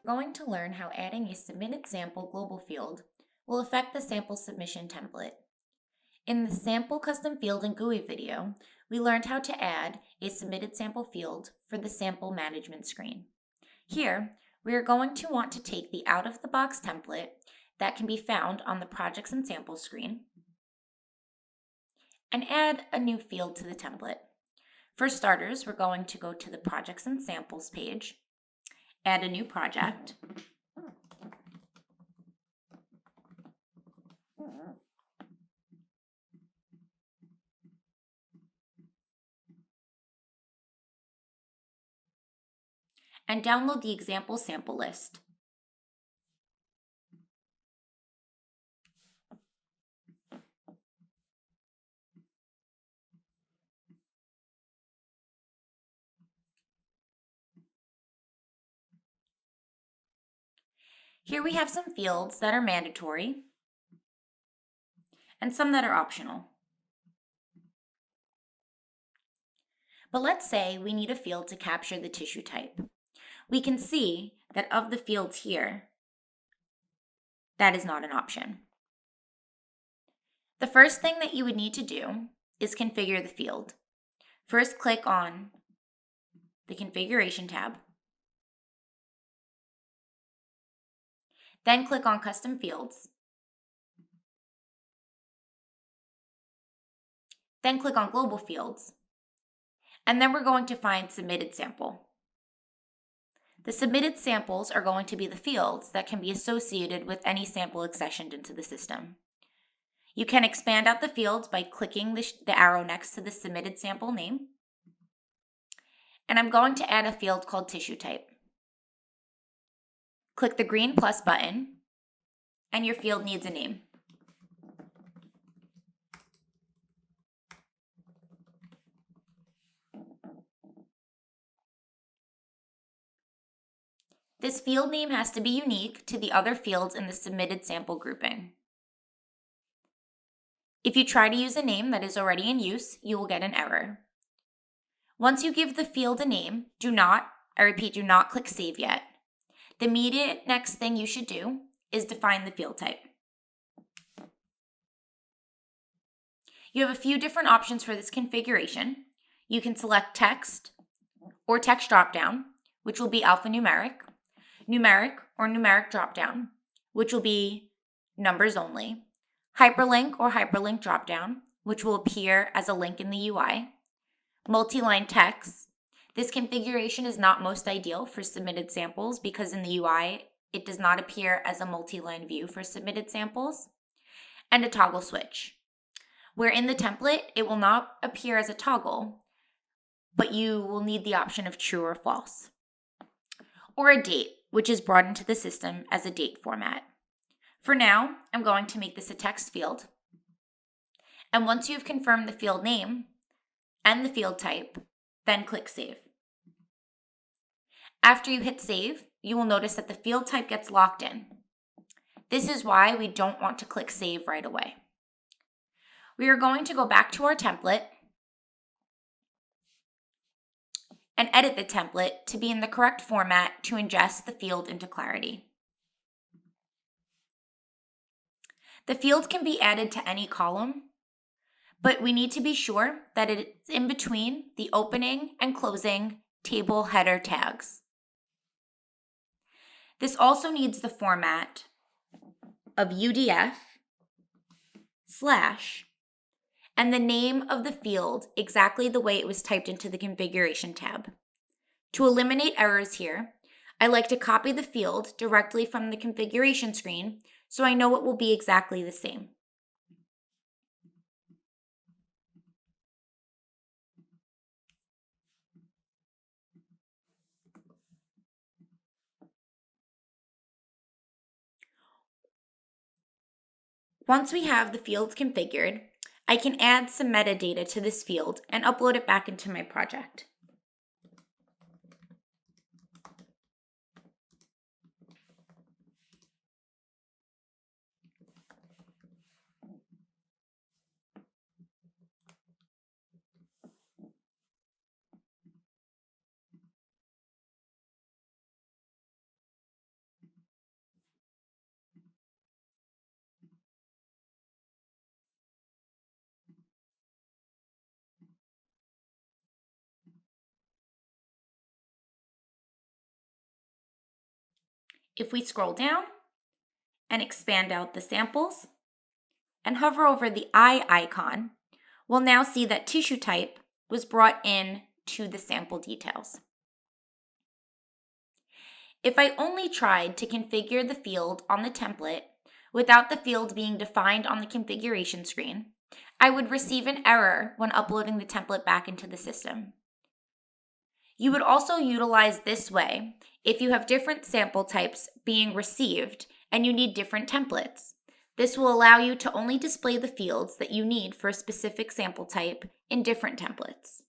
going to learn how adding a submitted sample global field will affect the sample submission template. In the sample custom field and GUI video, we learned how to add a submitted sample field for the sample management screen. Here, we are going to want to take the out-of-the-box template that can be found on the Projects and Samples screen and add a new field to the template. For starters, we're going to go to the Projects and Samples page, add a new project, and download the example sample list. Here we have some fields that are mandatory and some that are optional. But let's say we need a field to capture the tissue type. We can see that of the fields here, that is not an option. The first thing that you would need to do is configure the field. First, click on the Configuration tab. Then click on Custom Fields. Then click on Global Fields. And then we're going to find Submitted Sample. The submitted samples are going to be the fields that can be associated with any sample accessioned into the system. You can expand out the fields by clicking the arrow next to the submitted sample name. And I'm going to add a field called tissue type. Click the green plus button, and your field needs a name. This field name has to be unique to the other fields in the submitted sample grouping. If you try to use a name that is already in use, you will get an error. Once you give the field a name, do not click Save yet. The immediate next thing you should do is define the field type. You have a few different options for this configuration. You can select text or text dropdown, which will be alphanumeric, numeric or numeric dropdown, which will be numbers only, hyperlink or hyperlink dropdown, which will appear as a link in the UI, multi-line text. This configuration is not most ideal for submitted samples because in the UI, it does not appear as a multi-line view for submitted samples, and a toggle switch, where in the template, it will not appear as a toggle, but you will need the option of true or false, or a date, which is brought into the system as a date format. For now, I'm going to make this a text field. And once you've confirmed the field name and the field type, then click Save. After you hit Save, you will notice that the field type gets locked in. This is why we don't want to click Save right away. We are going to go back to our template and edit the template to be in the correct format to ingest the field into Clarity. The field can be added to any column, but we need to be sure that it's in between the opening and closing table header tags. This also needs the format of UDF / and the name of the field exactly the way it was typed into the configuration tab. To eliminate errors here, I like to copy the field directly from the configuration screen so I know it will be exactly the same. Once we have the fields configured, I can add some metadata to this field and upload it back into my project. If we scroll down and expand out the samples and hover over the eye icon, we'll now see that tissue type was brought in to the sample details. If I only tried to configure the field on the template without the field being defined on the configuration screen, I would receive an error when uploading the template back into the system. You would also utilize this way if you have different sample types being received and you need different templates. This will allow you to only display the fields that you need for a specific sample type in different templates.